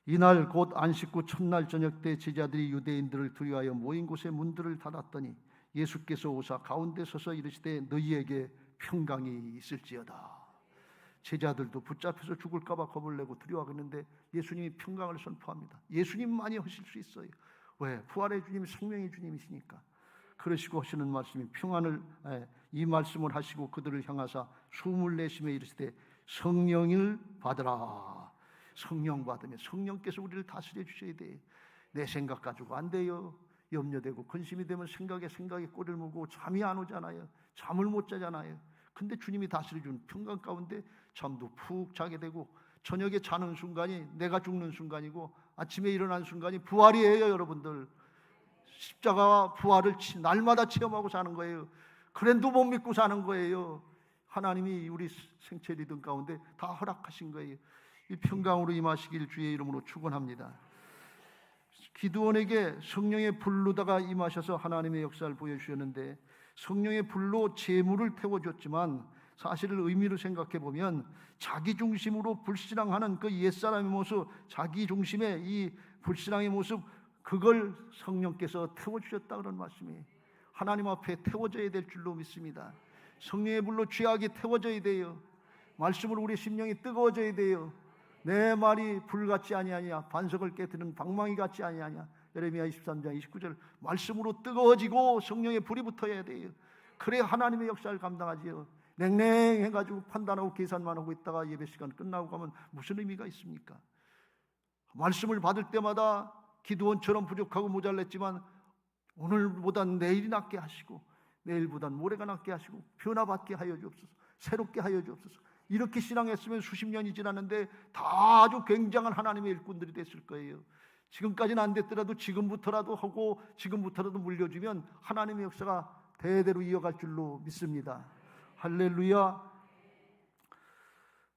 이날 곧 안식 후 첫날 저녁 때 제자들이 유대인들을 두려워하여 모인 곳에 문들을 닫았더니 예수께서 오사 가운데 서서 이르시되 너희에게 평강이 있을지어다. 제자들도 붙잡혀서 죽을까 봐 겁을 내고 두려워하겠는데 예수님이 평강을 선포합니다. 예수님만이 하실 수 있어요. 왜? 부활의 주님, 생명의 주님이시니까. 그러시고 하시는 말씀이 평안을, 이 말씀을 하시고 그들을 향하사 숨을 내쉬며 이르시되 성령을 받으라. 성령 받으면 성령께서 우리를 다스려 주셔야 돼. 내 생각 가지고 안 돼요. 염려되고 근심이 되면 생각에 꼬리를 물고 잠이 안 오잖아요. 잠을 못 자잖아요. 근데 주님이 다스려 주는 평강 가운데 잠도 푹 자게 되고, 저녁에 자는 순간이 내가 죽는 순간이고 아침에 일어난 순간이 부활이에요. 여러분들, 십자가와 부활을 날마다 체험하고 사는 거예요. 그랜도 못 믿고 사는 거예요. 하나님이 우리 생체 리듬 가운데 다 허락하신 거예요. 이 평강으로 임하시길 주의 이름으로 축원합니다. 기드온에게 성령의 불로다가 임하셔서 하나님의 역사를 보여주셨는데, 성령의 불로 재물을 태워줬지만 사실을 의미로 생각해 보면 자기 중심으로 불신앙하는 그 옛사람의 모습, 자기 중심의 이 불신앙의 모습, 그걸 성령께서 태워주셨다 그런 말씀이에요. 하나님 앞에 태워져야 될 줄로 믿습니다. 성령의 불로 죄악이 태워져야 돼요. 말씀으로 우리 심령이 뜨거워져야 돼요. 내 말이 불같이 아니하냐, 반석을 깨트는 방망이 같지 아니하냐. 예레미야 23장 29절 말씀으로 뜨거워지고 성령의 불이 붙어야 돼요. 그래야 하나님의 역사를 감당하지요. 냉랭해가지고 판단하고 계산만 하고 있다가 예배 시간 끝나고 가면 무슨 의미가 있습니까? 말씀을 받을 때마다 기드온처럼 부족하고 모자랐지만 오늘보단 내일이 낫게 하시고 내일보단 모레가 낫게 하시고 변화받게 하여 주옵소서, 새롭게 하여 주옵소서. 이렇게 신앙했으면 수십 년이 지났는데 다 아주 굉장한 하나님의 일꾼들이 됐을 거예요. 지금까지는 안 됐더라도 지금부터라도 하고 지금부터라도 물려주면 하나님의 역사가 대대로 이어갈 줄로 믿습니다. 할렐루야.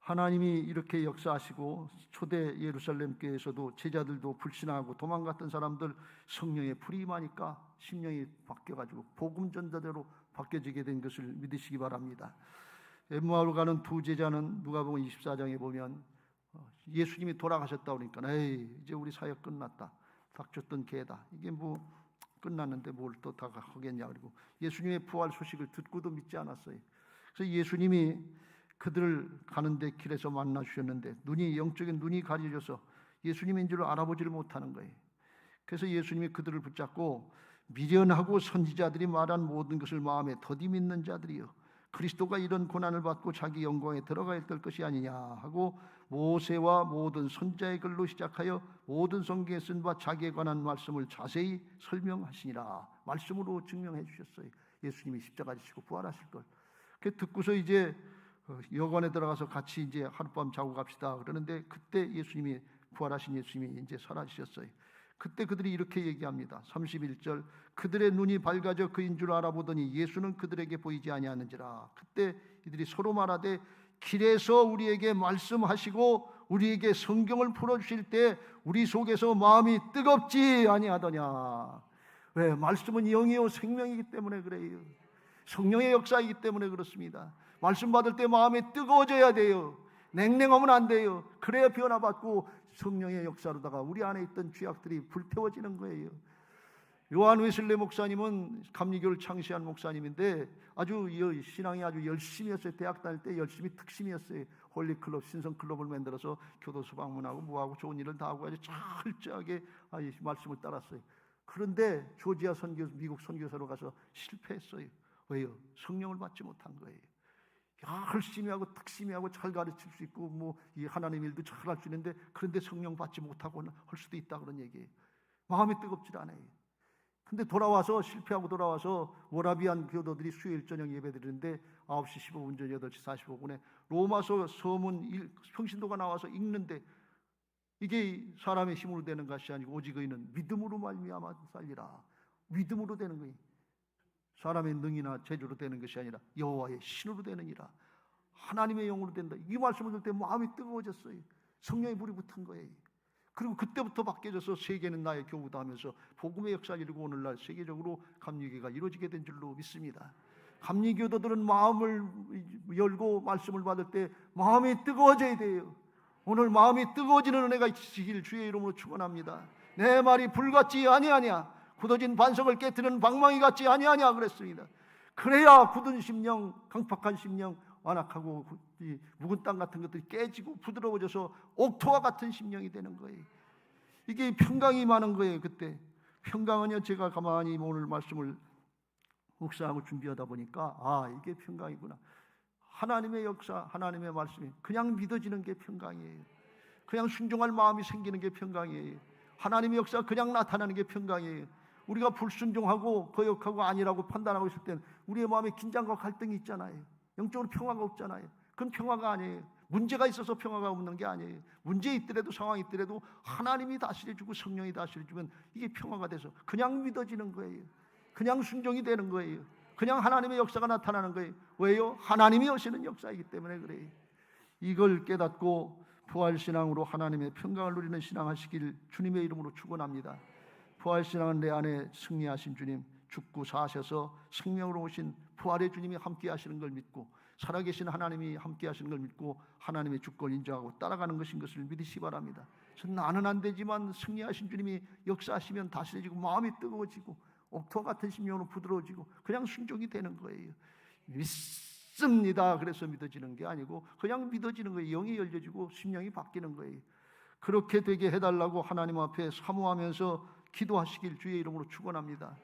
하나님이 이렇게 역사하시고 초대 예루살렘 교회에서도 제자들도 불신하고 도망갔던 사람들 성령의 불이 임하니까 심령이 바뀌어가지고 복음 전자대로 바뀌어지게 된 것을 믿으시기 바랍니다. 엠마오로 가는 두 제자는 누가복음 24장에 보면 예수님이 돌아가셨다 그러니까 에이 이제 우리 사역 끝났다, 닥쳤던 개다, 이게 뭐 끝났는데 뭘 또 다 하겠냐. 그리고 예수님의 부활 소식을 듣고도 믿지 않았어요. 그래서 예수님이 그들을 가는데 길에서 만나 주셨는데 영적인 눈이 가려져서 예수님인 줄 알아보지를 못하는 거예요. 그래서 예수님이 그들을 붙잡고 미련하고 선지자들이 말한 모든 것을 마음에 더디 믿는 자들이여, 그리스도가 이런 고난을 받고 자기 영광에 들어가야 될 것이 아니냐 하고 모세와 모든 선지자의 글로 시작하여 모든 성경에 쓴 바 자기에 관한 말씀을 자세히 설명하시니라. 말씀으로 증명해 주셨어요. 예수님이 십자가 지시고 부활하실 걸. 그 듣고서 이제 여관에 들어가서 같이 이제 하룻밤 자고 갑시다 그러는데 그때 예수님이, 부활하신 예수님이 이제 사라지셨어요. 그때 그들이 이렇게 얘기합니다. 31절 그들의 눈이 밝아져 그인 줄 알아보더니 예수는 그들에게 보이지 아니하는지라. 그때 이들이 서로 말하되 길에서 우리에게 말씀하시고 우리에게 성경을 풀어주실 때 우리 속에서 마음이 뜨겁지 아니하더냐. 왜? 말씀은 영이요 생명이기 때문에 그래요. 성령의 역사이기 때문에 그렇습니다. 말씀 받을 때 마음이 뜨거워져야 돼요. 냉랭하면 안 돼요. 그래야 변화받고 성령의 역사로다가 우리 안에 있던 죄악들이 불태워지는 거예요. 요한 웨슬레 목사님은 감리교를 창시한 목사님인데 아주 신앙이 아주 열심히 했어요. 대학 다닐 때 열심히 특심이었어요. 홀리클럽, 신성클럽을 만들어서 교도소 방문하고 뭐하고 좋은 일을 다 하고 아주 철저하게 말씀을 따랐어요. 그런데 조지아 미국 선교사로 가서 실패했어요. 왜요? 성령을 받지 못한 거예요. 열심히 하고 특심히 하고 잘 가르칠 수 있고 뭐 이 하나님 일도 잘 할 수 있는데 그런데 성령 받지 못하고 할 수도 있다 그런 얘기예요. 마음이 뜨겁질 않아요. 근데 돌아와서 실패하고 돌아와서 워라비안 교도들이 수요일 저녁 예배 드리는데 9시 15분 전 8시 45분에 로마서 서문 평신도가 나와서 읽는데 이게 사람의 힘으로 되는 것이 아니고 오직 의인은 믿음으로 말미암아 살리라. 믿음으로 되는 거예요. 사람의 능이나 재주로 되는 것이 아니라 여호와의 신으로 되느니라. 하나님의 영으로 된다. 이 말씀을 들을 때 마음이 뜨거워졌어요. 성령의 불이 붙은 거예요. 그리고 그때부터 바뀌어져서 세계는 나의 교우다 하면서 복음의 역사를 이루고 오늘날 세계적으로 감리교가 이루어지게 된 줄로 믿습니다. 감리교도들은 마음을 열고 말씀을 받을 때 마음이 뜨거워져야 돼요. 오늘 마음이 뜨거워지는 은혜가 있으시길 주의 이름으로 축원합니다. 내 말이 불같지 아니하냐. 굳어진 반석을 깨뜨리는 방망이 같지 아니하냐 그랬습니다. 그래야 굳은 심령, 강팍한 심령, 완악하고 이 묵은 땅 같은 것들이 깨지고 부드러워져서 옥토와 같은 심령이 되는 거예요. 이게 평강이 많은 거예요. 그때 평강은요, 제가 가만히 오늘 말씀을 묵상하고 준비하다 보니까 이게 평강이구나. 하나님의 역사, 하나님의 말씀이 그냥 믿어지는 게 평강이에요. 그냥 순종할 마음이 생기는 게 평강이에요. 하나님의 역사가 그냥 나타나는 게 평강이에요. 우리가 불순종하고 거역하고 아니라고 판단하고 있을 땐 우리의 마음에 긴장과 갈등이 있잖아요. 영적으로 평화가 없잖아요. 그건 평화가 아니에요. 문제가 있어서 평화가 없는 게 아니에요. 문제 있더라도, 상황이 있더라도 하나님이 다스려주고 성령이 다스려주면 이게 평화가 돼서 그냥 믿어지는 거예요. 그냥 순종이 되는 거예요. 그냥 하나님의 역사가 나타나는 거예요. 왜요? 하나님이 하시는 역사이기 때문에 그래요. 이걸 깨닫고 부활신앙으로 하나님의 평강을 누리는 신앙하시길 주님의 이름으로 축원합니다. 부활신앙은 내 안에 승리하신 주님, 죽고 사셔서 생명으로 오신 부활의 주님이 함께 하시는 걸 믿고, 살아계신 하나님이 함께 하시는 걸 믿고 하나님의 주권을 인정하고 따라가는 것인 것을 믿으시기 바랍니다. 나는 안 되지만 승리하신 주님이 역사하시면 다스려지고 마음이 뜨거워지고 옥토와 같은 심령으로 부드러워지고 그냥 순종이 되는 거예요. 믿습니다. 그래서 믿어지는 게 아니고 그냥 믿어지는 거예요. 영이 열려지고 심령이 바뀌는 거예요. 그렇게 되게 해달라고 하나님 앞에 사모하면서 기도하시길 주의 이름으로 축원합니다.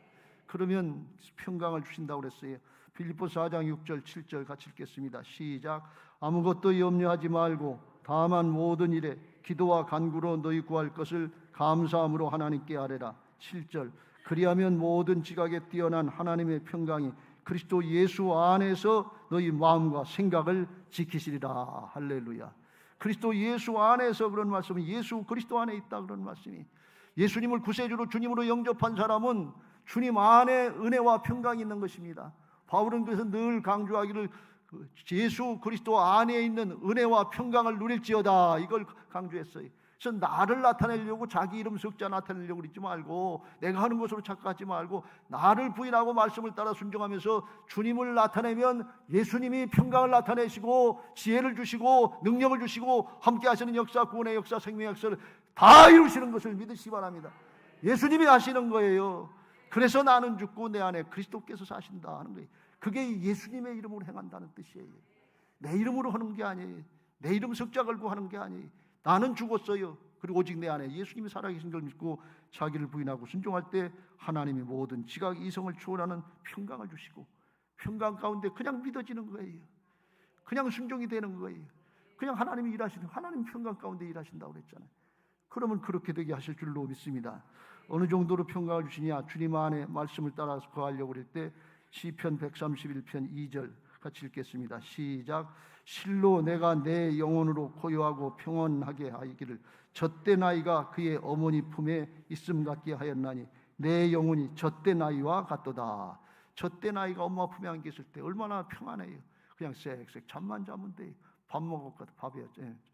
그러면 평강을 주신다고 그랬어요. 빌립보서 4장 6절 7절 같이 읽겠습니다. 시작. 아무것도 염려하지 말고 다만 모든 일에 기도와 간구로 너희 구할 것을 감사함으로 하나님께 아뢰라. 7절. 그리하면 모든 지각에 뛰어난 하나님의 평강이 그리스도 예수 안에서 너희 마음과 생각을 지키시리라. 할렐루야. 그리스도 예수 안에서 그런 말씀은 예수 그리스도 안에 있다 그런 말씀이. 예수님을 구세주로 주님으로 영접한 사람은 주님 안에 은혜와 평강이 있는 것입니다. 바울은 그래서 늘 강조하기를 예수 그리스도 안에 있는 은혜와 평강을 누릴지어다 이걸 강조했어요. 그래서 나를 나타내려고 자기 이름 석자 나타내려고 그러지 말고 내가 하는 것으로 착각하지 말고 나를 부인하고 말씀을 따라 순종하면서 주님을 나타내면 예수님이 평강을 나타내시고 지혜를 주시고 능력을 주시고 함께 하시는 역사, 구원의 역사, 생명의 역사를 다 이루시는 것을 믿으시기 바랍니다. 예수님이 하시는 거예요. 그래서 나는 죽고 내 안에 그리스도께서 사신다 하는 거예요. 그게 예수님의 이름으로 행한다는 뜻이에요. 내 이름으로 하는 게 아니에요. 내 이름 석자 걸고 하는 게 아니에요. 나는 죽었어요. 그리고 오직 내 안에 예수님이 살아계신 걸 믿고 자기를 부인하고 순종할 때 하나님이 모든 지각 이성을 초월하는 평강을 주시고 평강 가운데 그냥 믿어지는 거예요. 그냥 순종이 되는 거예요. 그냥 하나님이 일하시는, 하나님 평강 가운데 일하신다고 그랬잖아요. 그러면 그렇게 되게 하실 줄로 믿습니다. 어느 정도로 평강을 주시냐? 주님 안에 말씀을 따라서 거하려고 할 때 시편 131편 2절 같이 읽겠습니다. 시작. 실로 내가 내 영혼으로 고요하고 평온하게 하기를 젖대 나이가 그의 어머니 품에 있음 같게 하였나니 내 영혼이 젖대 나이와 같도다. 젖대 나이가 엄마 품에 안겨 있을 때 얼마나 평안해요. 그냥 쌕쌕 잠만 자면 돼요. 밥 먹었겠다. 밥에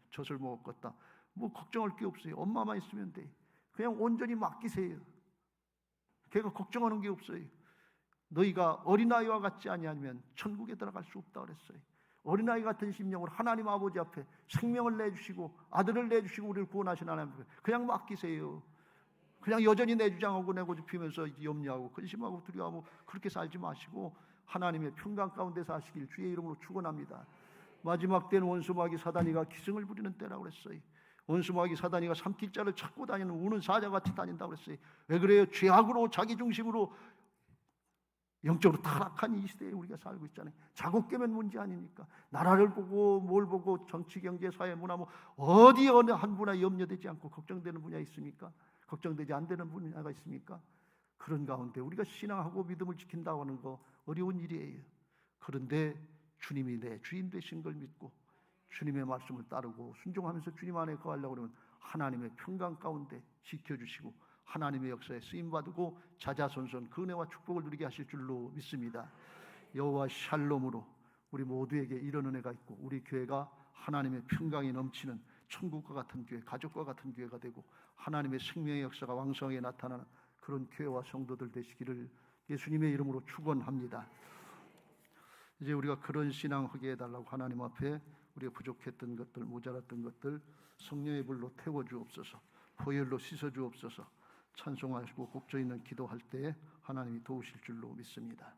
젖을 먹었겠다. 뭐 걱정할 게 없어요. 엄마만 있으면 돼요. 그냥 온전히 맡기세요. 걔가 걱정하는 게 없어요. 너희가 어린아이와 같지 아니하면 천국에 들어갈 수 없다 그랬어요. 어린아이 같은 심령으로 하나님 아버지 앞에 생명을 내주시고 아들을 내주시고 우리를 구원하신 하나님 앞에 그냥 맡기세요. 그냥 여전히 내 주장하고 내 고집피면서 염려하고 근심하고 두려워하고 그렇게 살지 마시고 하나님의 평강 가운데 사시길 주의 이름으로 축원합니다. 마지막 때는 원수마귀 사단이가 기승을 부리는 때라고 그랬어요. 원수마귀 사단이가 삼킬자를 찾고 다니는 우는 사자같이 다닌다고 그랬어요. 왜 그래요? 죄악으로 자기중심으로 영적으로 타락한 이 시대에 우리가 살고 있잖아요. 자국 깨면 문제 아닙니까? 나라를 보고 뭘 보고 정치, 경제, 사회, 문화 뭐 어디 어느 한 분야 염려되지 않고 걱정되는 분야 있습니까? 걱정되지 안 되는 분야가 있습니까? 그런 가운데 우리가 신앙하고 믿음을 지킨다고 하는 거 어려운 일이에요. 그런데 주님이 내 주인 되신 걸 믿고 주님의 말씀을 따르고 순종하면서 주님 안에 거하려고 그러면 하나님의 평강 가운데 지켜주시고 하나님의 역사에 쓰임받고 자자손손 그 은혜와 축복을 누리게 하실 줄로 믿습니다. 여호와 샬롬으로 우리 모두에게 이런 은혜가 있고 우리 교회가 하나님의 평강이 넘치는 천국과 같은 교회, 가족과 같은 교회가 되고 하나님의 생명의 역사가 왕성하게 나타나는 그런 교회와 성도들 되시기를 예수님의 이름으로 축원합니다. 이제 우리가 그런 신앙하게 해달라고 하나님 앞에 우리가 부족했던 것들, 모자랐던 것들 성령의 불로 태워주옵소서, 보혈로 씻어주옵소서, 찬송하시고 곡조 있는 기도할 때 하나님이 도우실 줄로 믿습니다.